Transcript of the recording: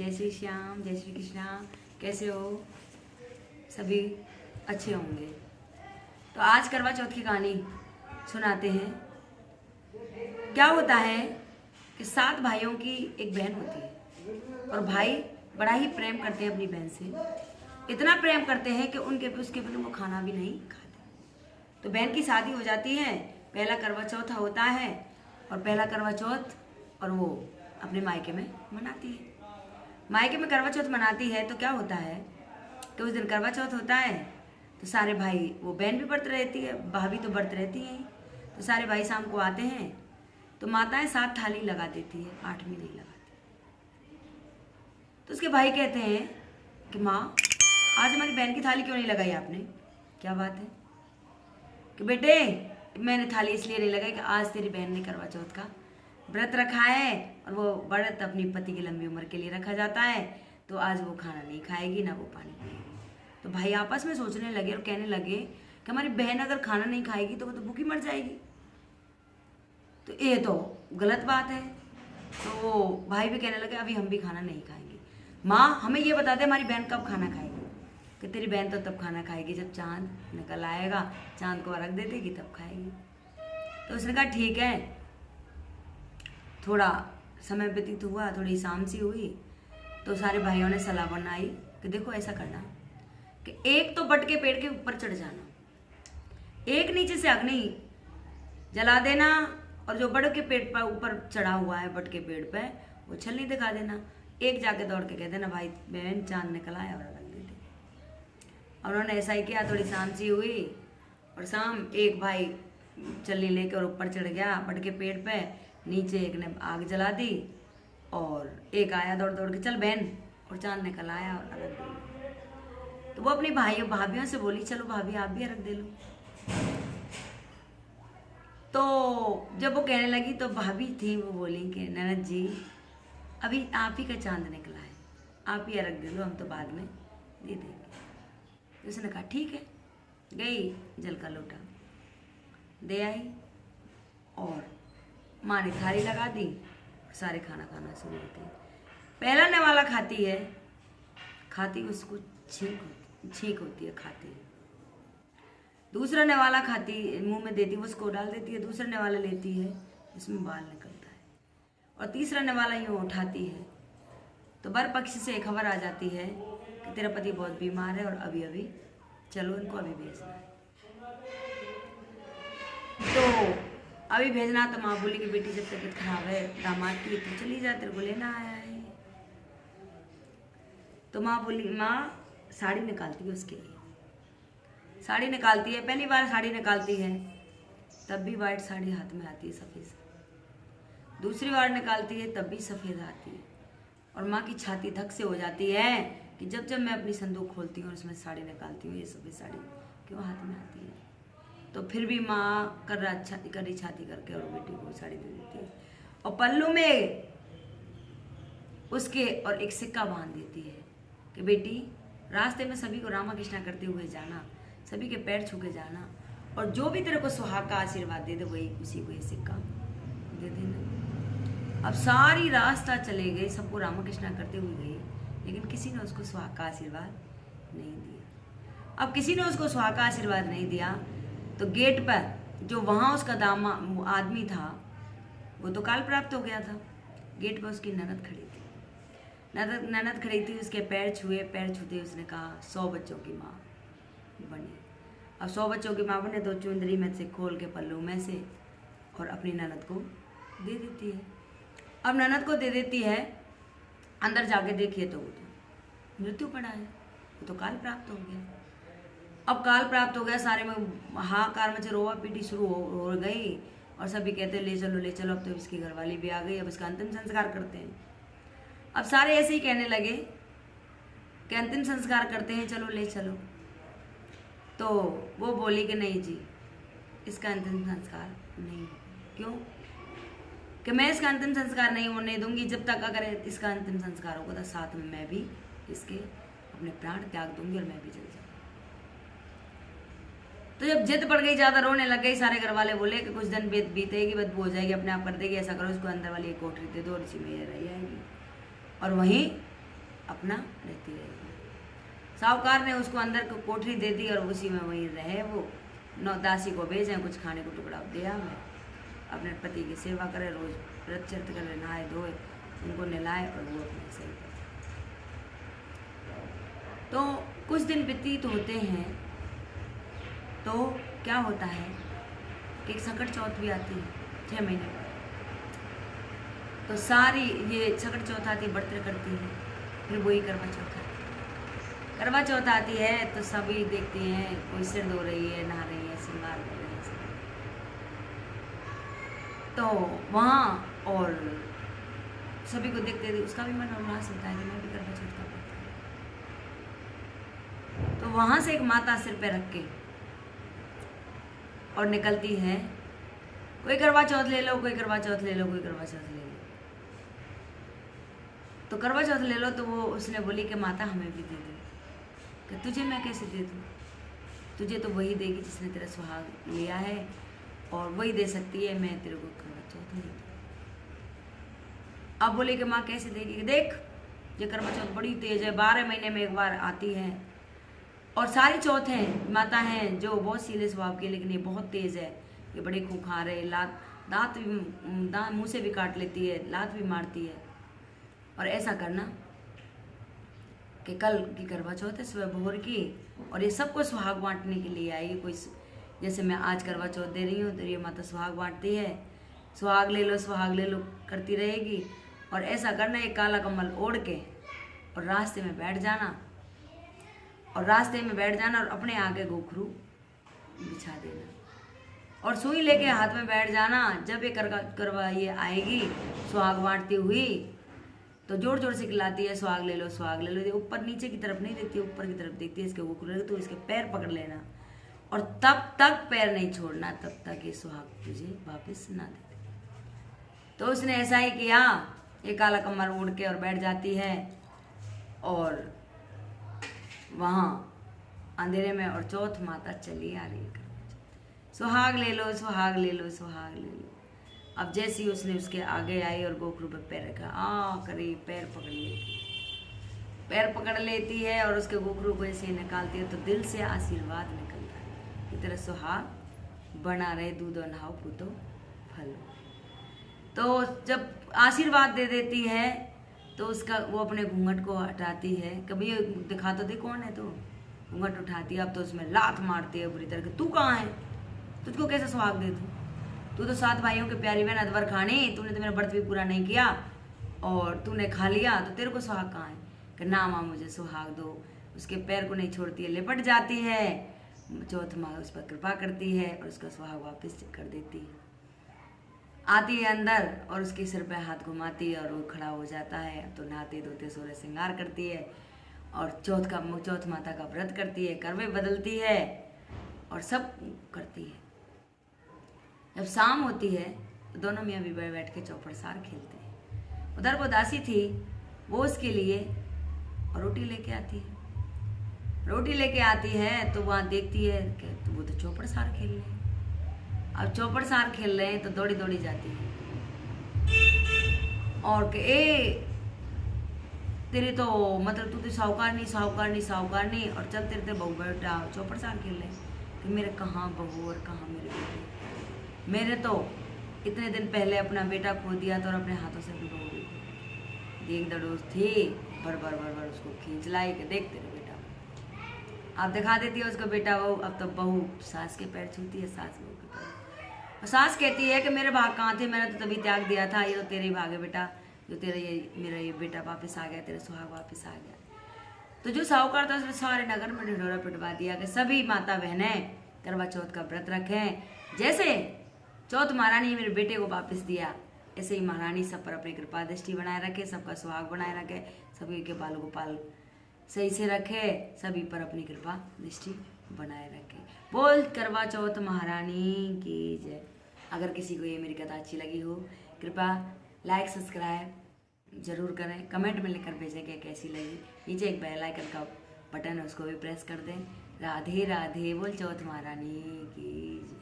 जय श्री श्याम, जय श्री कृष्णा। कैसे हो? सभी अच्छे होंगे। तो आज करवा चौथ की कहानी सुनाते हैं। क्या होता है कि 7 भाइयों की एक बहन होती है और भाई बड़ा ही प्रेम करते हैं अपनी बहन से। इतना प्रेम करते हैं कि उसके बिना वो खाना भी नहीं खाते। तो बहन की शादी हो जाती है, पहला करवा चौथ होता है और पहला करवा चौथ और वो अपने मायके में मनाती है। मायके में करवा चौथ मनाती है तो क्या होता है कि उस दिन करवा चौथ होता है तो सारे भाई, वो बहन भी व्रत रहती है, भाभी तो व्रत रहती है ही, तो सारे भाई शाम को आते हैं तो माताएं 7 थाली लगा देती है, 8वीं नहीं लगाती। तो उसके भाई कहते हैं कि माँ, आज हमारी बहन की थाली क्यों नहीं लगाई आपने? क्या बात है? कि बेटे, मैंने थाली इसलिए नहीं लगाई कि आज तेरी बहन ने करवा चौथ का व्रत रखा है और वो व्रत अपनी पति की लंबी उम्र के लिए रखा जाता है, तो आज वो खाना नहीं खाएगी ना वो पानी पिएगी। तो भाई आपस में सोचने लगे और कहने लगे कि हमारी बहन अगर खाना नहीं खाएगी तो वो तो भूखी मर जाएगी, तो ये तो गलत बात है। तो वो भाई भी कहने लगे अभी हम भी खाना नहीं खाएंगे। माँ, हमें ये बता दे हमारी बहन कब खाना खाएगी? कि तेरी बहन तो तब खाना खाएगी जब चांद निकल आएगा, चांद को अर्घ दे देगी तब खाएगी। तो उसने कहा ठीक है। थोड़ा समय व्यतीत हुआ, थोड़ी शाम सी हुई तो सारे भाइयों ने सलाह बनाई कि देखो ऐसा करना कि एक तो बट के पेड़ के ऊपर चढ़ जाना, एक नीचे से अग्नि जला देना और जो बड़ के पेड़ पर ऊपर चढ़ा हुआ है बट के पेड़ पे वो छलनी दिखा देना। एक जाके दौड़ के कह देना भाई बहन चांद निकल आया और रख दे। और उन्होंने ऐसा ही किया। थोड़ी शाम सी हुई और शाम एक भाई छलनी लेकर ऊपर चढ़ गया बट के पेड़ पे, नीचे एक ने आग जला दी और एक आया दौड़ दौड़ के, चल बहन, और चांद निकल आया और अर्घ दे लो। तो वो अपनी भाइयों भाभियों से बोली चलो भाभी आप भी अर्घ दे लो। तो जब वो कहने लगी तो भाभी थी वो बोली कि ननद जी अभी आप ही का चांद निकला है, आप ही अर्घ दे लो, हम तो बाद में दे देंगे। उसने कहा ठीक है। गई जल का लोटा दे आई और माँ ने थाली लगा दी और सारे खाना खाना शुरू होते हैं। पहला नेवाला खाती है, खाती उसको छींक होती है, खाती है। दूसरा नेवाला खाती, मुंह में देती, उसको डाल देती है। दूसरा नेवाला लेती है, इसमें बाल निकलता है। और तीसरा नेवाला यूँ उठाती है तो बर पक्ष से खबर आ जाती है कि तेरा पति बहुत बीमार है और अभी अभी चलो इनको अभी भेजना है। तो अभी भेजना तो माँ बोली कि बेटी जब तबीयत खराब है दामाद की तो चली जा, तेरे को लेना आया है। तो माँ बोली, माँ साड़ी निकालती है उसके लिए, साड़ी निकालती है। पहली बार साड़ी निकालती है तब भी वाइट साड़ी हाथ में आती है, सफ़ेद। दूसरी बार निकालती है तब भी सफ़ेद आती है। और माँ की छाती धक से हो जाती है कि जब जब मैं अपनी संदूक खोलती हूँ और उसमें साड़ी निकालती हूँ ये सफ़ेद साड़ी क्यों हाथ में आती है। तो फिर भी माँ करी छाती करके और बेटी को साड़ी दे देती है और पल्लू में उसके और एक सिक्का बांध देती है कि बेटी रास्ते में सभी को रामा कृष्णा करते हुए जाना, सभी के पैर छू के जाना और जो भी तेरे को सुहाग का आशीर्वाद दे दे वही उसी को ये सिक्का दे देना। अब सारी रास्ता चले गए, सबको रामा कृष्णा करते हुए गए, लेकिन किसी ने उसको सुहाग का आशीर्वाद नहीं दिया। अब किसी ने उसको सुहाग का आशीर्वाद नहीं दिया तो गेट पर जो वहाँ उसका आदमी था वो तो काल प्राप्त हो गया था। गेट पर उसकी ननद खड़ी थी, ननद खड़ी थी, उसके पैर छुए, पैर छूते उसने कहा 100 बच्चों की माँ बनी। अब 100 बच्चों की माँ बने तो चुंदरी में से खोल के पल्लू में से और अपनी ननद को दे देती है। अब ननद को दे देती है, अंदर जाके देखिए तो वो तो मृत्यु पड़ा है, वो तो काल प्राप्त हो गया। अब काल प्राप्त हो गया, सारे में हाहाकार में रोवा पीटी शुरू हो गई और सभी कहते ले चलो, अब तो इसकी घरवाली भी आ गई, अब इसका अंतिम संस्कार करते हैं। अब सारे ऐसे ही कहने लगे कि अंतिम संस्कार करते हैं, चलो ले चलो। तो वो बोली कि नहीं जी, इसका अंतिम संस्कार नहीं। क्यों? कि मैं इसका अंतिम संस्कार नहीं होने दूंगी जब तक अगर इसका अंतिम संस्कार होगा तो साथ में मैं भी इसके अपने प्राण त्याग दूंगी और मैं भी चल जाऊंगी। तो जब जिद पड़ गई, ज़्यादा रोने लग गई, सारे घर वाले बोले कि कुछ दिन बीतेगी, बदबू हो जाएगी, अपने आप कर देगी, ऐसा करो इसको अंदर वाली एक कोठरी दे दो और इसी में ये रह जाएगी। और वहीं अपना रहती रहेगी। साहूकार ने उसको अंदर को कोठरी दे दी और उसी में वहीं रहे वो। दासी को भेजें, कुछ खाने को टुकड़ा दिया, मैं अपने पति की सेवा करे, रोज व्रत चरित करे, नहाए धोए, उनको नहलाए और वो अपने सही करे। तो कुछ दिन व्यतीत होते हैं तो क्या होता है कि एक संकट चौथ भी आती है 6 महीने बाद। तो सारी ये संकट चौथ आती है, व्रत करती है, फिर वही करवा चौथ आती है। करवा चौथ आती है तो सभी देखती हैं, कोई सिर धो रही है, नहा रही है, श्रृंगार कर रही है सब। तो वहाँ और सभी को देखते थे, उसका भी मन उल्लास होता है कि मैं भी करवा चौथ का व्रत करूं। तो वहाँ से एक माता सिर पे रख के और निकलती है, कोई करवा चौथ ले लो, कोई करवा चौथ ले लो, कोई करवा चौथ ले लो। तो करवा चौथ ले लो तो वो उसने बोली कि माता हमें भी दे दो। कि तुझे मैं कैसे दे दूँ, तुझे तो वही देगी जिसने तेरा सुहाग लिया है और वही दे सकती है, मैं तेरे को करवा चौथ नहीं दूँ। अब बोले कि माँ कैसे देगी, कि देख ये करवा चौथ बड़ी तेज है, 12 महीने में एक बार आती है और सारी चौथ हैं माता हैं जो बहुत सीले स्वभाव की, लेकिन ये बहुत तेज है, ये बड़े खूंखार है, दांत मुंह से भी काट लेती है, लात भी मारती है। और ऐसा करना कि कल की करवा चौथ है, सुबह भोर की, और ये सबको सुहाग बांटने के लिए आई। कोई जैसे मैं आज करवा चौथ दे रही हूँ तो ये माता सुहाग बांटती है, सुहाग ले लो करती रहेगी। और ऐसा करना, एक काला कम्बल ओढ़ के और रास्ते में बैठ जाना, और अपने आगे गोखरू बिछा देना और सुई लेके हाथ में बैठ जाना। जब ये करवा ये आएगी सुहाग बांटती हुई तो जोर जोर से खिलाती है, सुहाग ले लो, सुहाग ले लो। ऊपर नीचे की तरफ नहीं देखती, ऊपर की तरफ देखती है, इसके गोखरू तो इसके पैर पकड़ लेना और तब तक पैर नहीं छोड़ना, तब तक ये सुहाग तुझे वापस ना दे। तो उसने ऐसा ही किया, ये काला कम्बल ओढ़ के और बैठ जाती है और वहाँ अंधेरे में, और चौथ माता चली आ रही है, सुहाग ले लो, सुहाग ले लो, सुहाग ले लो। अब जैसी उसने उसके आगे आई और गोखरू पे पैर रखा, करी पैर पकड़ लेती है और उसके गोखरू को ऐसे निकालती है तो दिल से आशीर्वाद निकलता है कि तेरा सुहाग बना रहे, दूधो नहाओ पूतो फलो। तो जब आशीर्वाद दे देती है तो उसका वो अपने घूंघट को हटाती है, कभी दिखा तो दे कौन है, तो घूंघट उठाती है। अब तो उसमें लात मारती है बुरी तरह, तू कहाँ है, तुझको कैसे सुहाग दे दूँ, तू तो 7 भाइयों के प्यारी बहन अदवर खानी, तूने तो मेरा व्रत भी पूरा नहीं किया और तूने खा लिया, तो तेरे को सुहाग कहाँ है। कि ना माँ मुझे सुहाग दो। उसके पैर को नहीं छोड़ती है, लिपट जाती है। चौथ माँ उस पर कृपा करती है और उसका सुहाग वापस कर देती है। आती है अंदर और उसके सिर पे हाथ घुमाती है और वो खड़ा हो जाता है। तो नहाते धोते सोरे श्रृंगार करती है और चौथ माता का व्रत करती है, करवे बदलती है और सब करती है। जब शाम होती है तो दोनों मियाँ बीवी बैठ के चौपड़ सार खेलते हैं। उधर वो दासी थी, वो उसके लिए रोटी लेके आती है। रोटी लेके आती है तो वहाँ देखती है कि तो वो तो चौपड़ सार खेल रहे हैं। अब चौपड़ सार खेल रहे हैं तो दौड़ी दौड़ी जाती है और कि तेरे तो मतलब तू तो साहूकार नहीं और चल तेरे बहू बेटा चौपड़ सार खेल रहे हैं। कि मेरे कहाँ बहू और कहाँ मेरे बेटे, मेरे तो इतने दिन पहले अपना बेटा खो दिया था और अपने हाथों से भी बहू भी एक दड़ोस थी, भर उसको खींच लाई कि देख तेरे बेटा। अब दिखा देती है उसको बेटा बहू। अब तो बहू सास के पैर छूती है, सास बहू के पैर, और सास कहती है कि मेरे भाग कहाँ थे, मैंने तो तभी त्याग दिया था, ये तो तेरे ही भाग है बेटा, जो तेरा मेरा ये बेटा वापस आ गया, तेरा सुहाग वापस आ गया। तो जो साहूकार था उसने सारे नगर में ढिढोरा पिटवा दिया कि सभी माता बहनें करवा चौथ का व्रत रखें। जैसे चौथ महारानी मेरे बेटे को वापस दिया, ऐसे ही महारानी सब पर अपनी कृपा दृष्टि बनाए रखे, सबका सुहाग बनाए रखे, सभी के बाल गोपाल सही से रखे, सभी पर अपनी कृपा दृष्टि बनाए रखे। बोल करवा चौथ महारानी की जय। अगर किसी को ये मेरी कथा अच्छी लगी हो, कृपया लाइक सब्सक्राइब जरूर करें, कमेंट में लिखकर भेजें कि कैसी लगी। नीचे एक बेल आइकन का बटन है, उसको भी प्रेस कर दें। राधे राधे। बोल चौथ महारानी की जय।